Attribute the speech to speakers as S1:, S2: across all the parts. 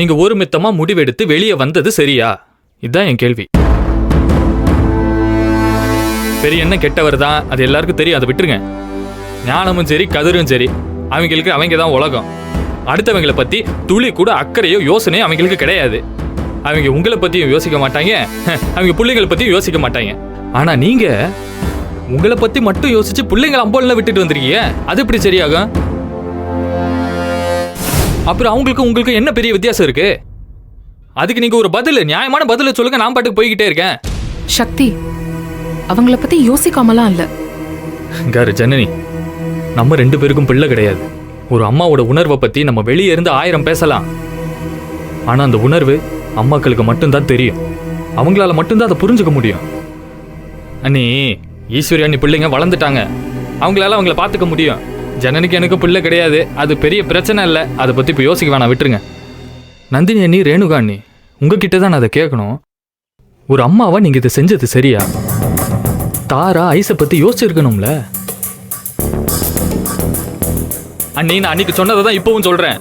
S1: நீங்க ஒரு மித்தமா முடிவெடுத்து வெளியே வந்தது சரியா? இதுதான் என் கேள்வி. பெரிய என்ன கெட்டவர் தான், அது எல்லாருக்கும் தெரியும், அதை விட்டுருங்க. ஞானமும் சரி கதிரும் சரி, அவங்களுக்கு அவங்க தான் உலகம். அடுத்தவங்களை பத்தி துளி கூட அக்கறையோ யோசனையோ அவங்களுக்கு கிடையாது. அவங்க உங்களை பத்தியும் யோசிக்க மாட்டாங்க, அவங்க பிள்ளைங்களை பத்தியும் யோசிக்க மாட்டாங்க. ஆனா நீங்க உங்களை பத்தி மட்டும் யோசிச்சு பிள்ளைங்களை அம்போல விட்டுட்டு வந்திருக்கீங்க. அது எப்படி சரியாகும்? அப்புறம் அவங்களுக்கு உங்களுக்கு என்ன பெரிய வித்தியாசம் இருக்கு? அதுக்கு நீங்க ஒரு பதில், நியாயமான பதில சொல்லுங்க. நான் பாட்டுக்கு போய்கிட்டே இருக்கேன்.
S2: சக்தி, அவங்கள பத்தி யோசிக்காமலாம் இல்ல.
S1: காரு ஜனனி, நம்ம 2 பேருக்கும் பிள்ளை கிடையாது. ஒரு அம்மாவோட உணர்வை பத்தி நம்ம வெளியே இருந்து 1000 பேசலாம். ஆனா அந்த உணர்வு அம்மாக்களுக்கு மட்டும்தான் தெரியும். அவங்களால மட்டும்தான் அதை புரிஞ்சுக்க முடியும். அண்ணி, ஈஸ்வரி அண்ணி பிள்ளைங்க வளர்ந்துட்டாங்க, அவங்களால அவங்கள பார்த்துக்க முடியும். ஜனனிக்கு எனக்கு பிள்ளை கிடையாது, அது பெரிய பிரச்சனை இல்லை. அதை பத்தி இப்போ யோசிக்க வேணாம், விட்டுருங்க. நந்தினி அண்ணி, ரேணுகா அண்ணி, உங்ககிட்ட தான் நான் அதை கேட்கணும். ஒரு அம்மாவா நீங்க இதை செஞ்சது சரியா? தாரா ஐஸை பத்தி யோசிச்சிருக்கணும்ல. அண்ணி, நான் அன்னைக்கு சொன்னதை தான் இப்பவும் சொல்றேன்.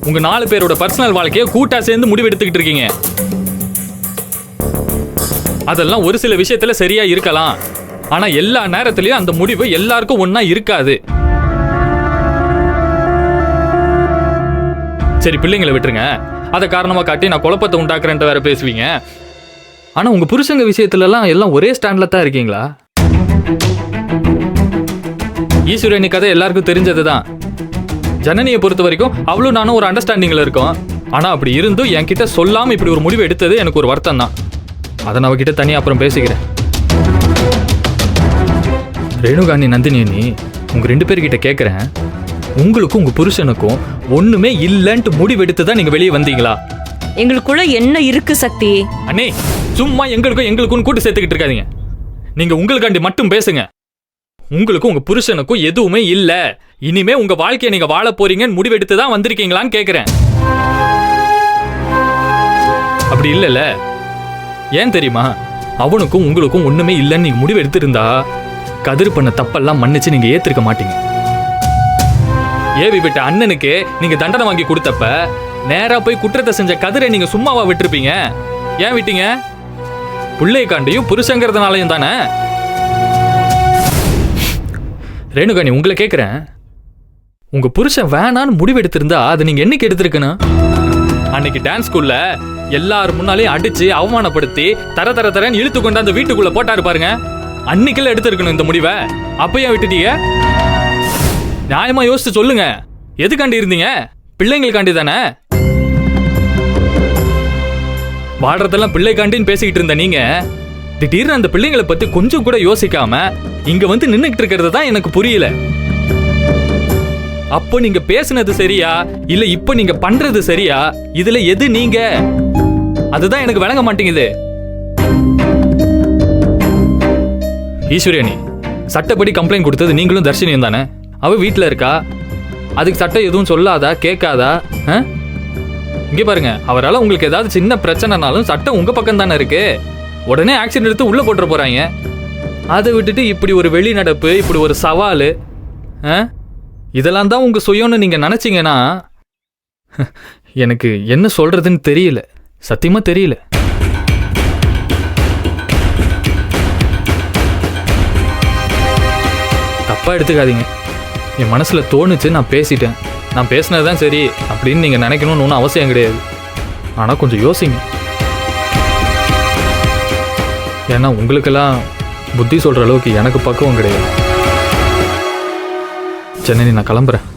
S1: உங்க 4 பேரோட பர்சனல் வாழ்க்கையை கூட்டா சேர்ந்து முடிவெடுத்துக்கிட்டு இருக்கீங்க. அதெல்லாம் ஒரு சில விஷயத்துல சரியா இருக்கலாம், ஆனா எல்லா நேரத்திலயும் அந்த முடிவு எல்லாருக்கும் ஒன்னா இருக்காது. சரி, பிள்ளைங்களை விட்டுருங்க. அதை காரணமா காட்டி நான் குழப்பத்தை உண்டாக்குறேன்ட்டு வேற பேசுவீங்க. ஆனா உங்க புருஷங்க விஷயத்துல எல்லாம் ஒரே ஸ்டாண்ட்ல தான் இருக்கீங்களா? ஈஸ்வரனி கதை எல்லாருக்கும் தெரிஞ்சதுதான். ஜனனியை பொறுத்த வரைக்கும் அவளும் நானும் ஒரு அண்டர்ஸ்டாண்டிங்ல இருக்கோம். ஆனா அப்படி இருந்தும் என்கிட்ட சொல்லாம இப்படி ஒரு முடிவு எடுத்தது எனக்கு ஒரு வருத்தம் தான். அதை நான் அவகிட்ட தனியா அப்புறம் பேசிக்கிறேன். ரேணுகாணி, நந்தினி அண்ணி, உங்க 2 பேர்கிட்ட கேட்கிறேன். உங்களுக்கும் உங்க புருஷனுக்கும் ஒண்ணுமே இல்லைன்ட்டு முடிவெடுத்து தான் நீங்க வெளியே வந்தீங்களா?
S3: எங்களுக்குள்ள என்ன இருக்கு சக்தி?
S1: அண்ணே, சும்மா எங்களுக்கும் கூட்டு சேர்த்துக்கிட்டு இருக்காதீங்க. நீங்க உங்களுக்காண்டி மட்டும் பேசுங்க. உங்களுக்கும் உங்க புருஷனுக்கும் எதுவுமே இல்ல, இனிமே உங்க வாழ்க்கையை நீங்க வாழ போறீங்கன்னு முடிவெடுத்து தான் வந்திருக்கீங்களான்னு கேக்குறேன். அப்படி இல்லல, ஏன் தெரியுமா? அவனுக்கும் உங்களுக்கும் ஒண்ணுமே இல்லைன்னு நீங்க முடிவு எடுத்திருந்தா கதிர் பண்ண தப்பெல்லாம் மன்னிச்சு நீங்க ஏத்திருக்க மாட்டீங்க. ஏவி விட்ட அண்ணனுக்கு நீங்க தண்டனை வாங்கி கொடுத்தப்ப நேரா போய் குற்றத்தை செஞ்ச கதிரை நீங்க சும்மாவா விட்டுருப்பீங்க? ஏன் விட்டீங்க? பிள்ளைக்காண்டியும் புருஷங்கிறதுனாலையும் தானே. ரேணுகாணி, உங்களை கேட்கிறேன். உங்க புருஷன் வேணான்னு முடிவெடுத்திருந்தா அதை நீங்க என்னைக்கு எடுத்திருக்கணும்? அன்னைக்கு டான்ஸ் ஸ்கூல்ல எல்லாரும் முன்னாலையும் அடிச்சு அவமானப்படுத்தி தரன்னு இழுத்து கொண்டு அந்த வீட்டுக்குள்ள போட்டாரு பாருங்க. அன்னைக்குள்ள எடுத்திருக்கணும் இந்த முடிவை. அப்ப ஏன் விட்டுட்டீங்க? நியாயமா யோசிச்சு சொல்லுங்க. எதுக்காண்டி இருந்தீங்க? பிள்ளைங்களுக்காண்டி தானே. வாழ்றதெல்லாம் பிள்ளைக்காண்டின்னு பேசிக்கிட்டு இருந்த நீங்க திடீர்னு அந்த பிள்ளைங்களை பத்தி கொஞ்சம் கூட யோசிக்காம இங்க வந்து நின்னுகிட்டு இருக்கிறது தான் எனக்கு புரியல. அப்போ நீங்க பேசுனது சரியா இல்ல இப்ப நீங்க பண்றது சரியா? இதுல எது நீங்க? அதுதான் எனக்கு விளங்க மாட்டேங்குது. ஈஸ்வரியனி, சட்டப்படி கம்ப்ளைண்ட் கொடுத்தது நீங்களும் தர்ஷினியும் தானே. அவ வீட்டுல இருக்கா, அதுக்கு சட்டம் எதுவும் சொல்லாதா கேட்காதா? இங்க பாருங்க, அவரால் உங்களுக்கு ஏதாவது சின்ன பிரச்சனைனாலும் சட்டம் உங்க பக்கம் தானே இருக்கு. உடனே ஆக்சிடென்ட் எடுத்து உள்ள போட்டு போறாங்க. அதை விட்டுட்டு இப்படி ஒரு வெளிநடப்பு, இப்படி ஒரு சவால், இதெல்லாம் தான் உங்க சுயம்னு நீங்க நினைச்சீங்கன்னா எனக்கு என்ன சொல்றதுன்னு தெரியல, சத்தியமா தெரியல. தப்பா எடுத்துக்காதீங்க. என் மனசுல தோணுச்சு, நான் பேசிட்டேன். நான் பேசினதுதான் சரி அப்படின்னு நீங்க நினைக்கணும்னு ஒன்றும் அவசியம் கிடையாது. ஆனா கொஞ்சம் யோசிங்க. ஏன்னா உங்களுக்கெல்லாம் புத்தி சொல்ற அளவுக்கு எனக்கு பக்குவம் கிடையாது. சென்னை, நான் கிளம்புறேன்.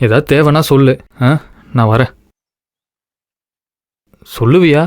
S1: ஏதாவது தேவைன்னா சொல்லு, நான் வரேன். சொல்லுவியா?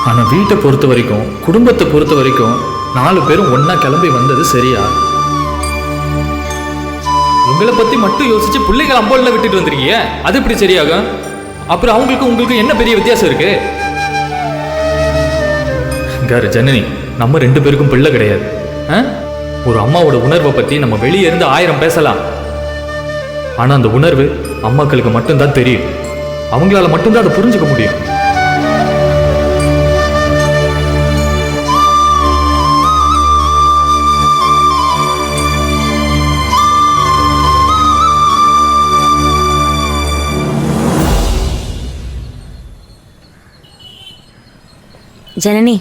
S1: ஆனால் வீட்டை பொறுத்த வரைக்கும், குடும்பத்தை பொறுத்த வரைக்கும் 4 பேரும் ஒன்றா கிளம்பி வந்தது சரியா? உங்களை பத்தி மட்டும் யோசிச்சு பிள்ளைகள் அம்போல்ல விட்டுட்டு வந்திருக்கீங்க. அது எப்படி சரியாகும்? அப்புறம் அவங்களுக்கு உங்களுக்கு என்ன பெரிய வித்தியாசம் இருக்கு? காரு ஜனனி, நம்ம 2 பேருக்கும் பிள்ளை கிடையாது. ஒரு அம்மாவோட உணர்வை பத்தி நம்ம வெளியே இருந்து 1000 பேசலாம். ஆனா அந்த உணர்வு அம்மாக்களுக்கு மட்டும்தான் தெரியும். அவங்களால மட்டும்தான் அதை புரிஞ்சுக்க முடியும்.
S3: ஜனனி,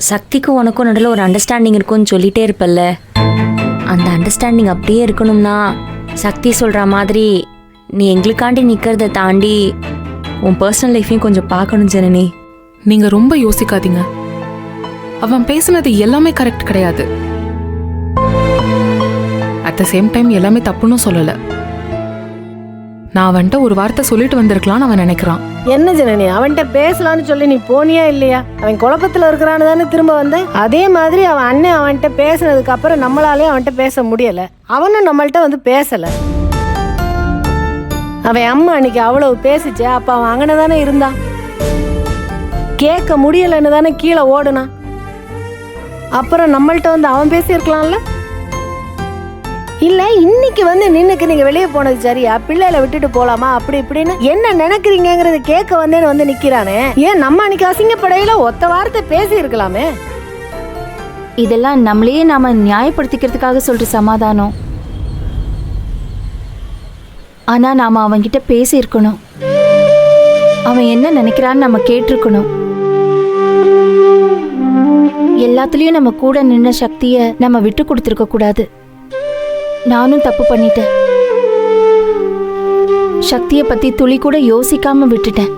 S3: சக்திக்கும் உனக்கும் நடுவில் ஒரு அண்டர்ஸ்டாண்டிங் இருக்கும்னு சொல்லிட்டே இருப்பல்ல, அந்த அண்டர்ஸ்டாண்டிங் அப்படியே இருக்கணும்னா சக்தி சொல்கிற மாதிரி நீ எங்களுக்காண்டி நிற்கிறத தாண்டி உன் பர்சனல் லைஃப்பையும் கொஞ்சம் பார்க்கணும் ஜனனி.
S2: நீங்க ரொம்ப யோசிக்காதீங்க. அவன் பேசுனது எல்லாமே கரெக்ட் கிடையாது. அட் த சேம் டைம் எல்லாமே தப்புன்னு சொல்லல. நான் அவன்கிட்ட ஒரு வார்த்தை சொல்லிட்டு வந்திருக்கலாம்னு அவன் நினைக்கிறான்.
S4: என்ன ஜனனி, அவன்கிட்ட பேசலான்னு சொல்லி நீ போனியா இல்லையா? அவன் குழப்பத்துல இருக்கிறான்னு தானே திரும்ப வந்த. அதே மாதிரி அவன் அண்ணன் அவன்கிட்ட பேசினதுக்கு அப்புறம் நம்மளாலே அவன்கிட்ட பேச முடியல. அவனும் நம்மள்கிட்ட வந்து பேசல. அவன் அம்மா அன்னைக்கு அவ்வளவு பேசிச்சு. அப்ப அவன் அங்கன தானே இருந்தான். கேட்க முடியலன்னு தானே கீழே ஓடுனான். அப்புறம் நம்மள்கிட்ட வந்து அவன் பேசியிருக்கலாம்ல. இல்ல இன்னைக்கு வந்து நின்னுக்கு நீங்க வெளியே போனது சரியா, பிள்ளைகளை விட்டுட்டு போலாமா அப்படி இப்படின்னு என்ன நினைக்கிறீங்கிறது கேட்க வந்தேன்னு வந்து நிக்கிறானே. ஏன் நம்ம அன்னைக்கு அசிங்கப்படையில ஒத்த வார்த்தை பேசி இருக்கலாமே.
S5: இதெல்லாம் நம்மளையே நாம நியாயப்படுத்திக்கிறதுக்காக சொல்ற சமாதானம். ஆனா நாம அவன்கிட்ட பேசி இருக்கணும். அவன் என்ன நினைக்கிறான்னு நம்ம கேட்டிருக்கணும். எல்லாத்துலயும் நம்ம கூட நின்ன சக்திய நம்ம விட்டு கொடுத்துருக்க கூடாது. நானும் தப்பு பண்ணிட்டேன். சக்தியை பத்தி துளி கூட யோசிக்காம விட்டுட்டேன்.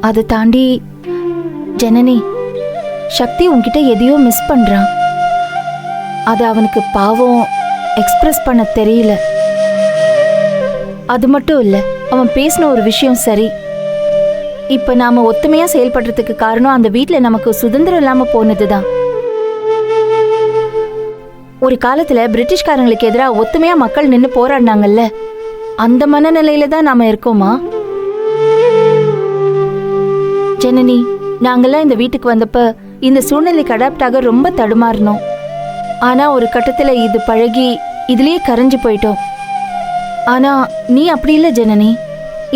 S5: அதை தாண்டி ஜனனி, சக்தி உன்கிட்ட எதையோ மிஸ் பண்றான். அது அவனுக்கு பாவம் எக்ஸ்பிரஸ் பண்ண தெரியல. அது மட்டும் இல்ல, அவன் பேசின ஒரு விஷயம் சரி. இப்ப நாம ஒத்துமையா செயல்படுறதுக்கு காரணம் அந்த வீட்டுல நமக்கு சுதந்திரம் இல்லாம போனதுதான். ஒரு காலத்துல பிரிட்டிஷ்காரங்களுக்கு எதிராக ஒத்துமையா மக்கள் நின்று போராடினாங்கல்ல, அந்த மனநிலையில தான் நாம இருக்கோமா? ஜனனி, நாங்கெல்லாம் இந்த வீட்டுக்கு வந்தப்ப இந்த சூழ்நிலைக்கு அடாப்ட் ஆக ரொம்ப தடுமாறினோம். ஆனா ஒரு கட்டத்துல இது பழகி இதுலயே கரைஞ்சு போயிட்டோம். ஆனா நீ அப்படி இல்ல ஜனனி.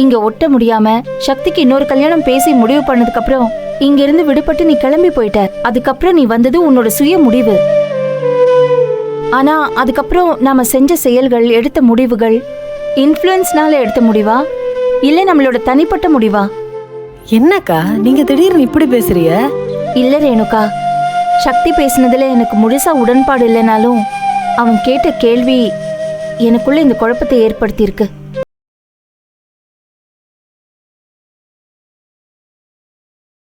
S5: இங்க ஒட்ட முடியாம சக்திக்கு இன்னொரு கல்யாணம் பேசி முடிவு பண்ணதுக்கு அப்புறம் இங்க இருந்து விடுபட்டு நீ கிளம்பி போயிட்ட. அதுக்கப்புறம் நீ வந்தது உன்னோட சுய முடிவு. ஆனா அதுக்கப்புறம் நாம செஞ்ச செயல்கள், எடுத்த முடிவுகள் இன்ஃப்ளூயன்ஸ்னால எடுத்த முடிவா இல்ல நம்மளோட தனிப்பட்ட முடிவா?
S4: என்னக்கா நீங்க திடீர்னு இப்படி பேசுறிய?
S5: இல்ல ரேணுகா, சக்தி பேசினதுல எனக்கு முழுசா உடன்பாடு இல்லைனாலும் அவன் கேட்ட கேள்வி எனக்குள்ள இந்த குழப்பத்தை ஏற்படுத்தியிருக்கு.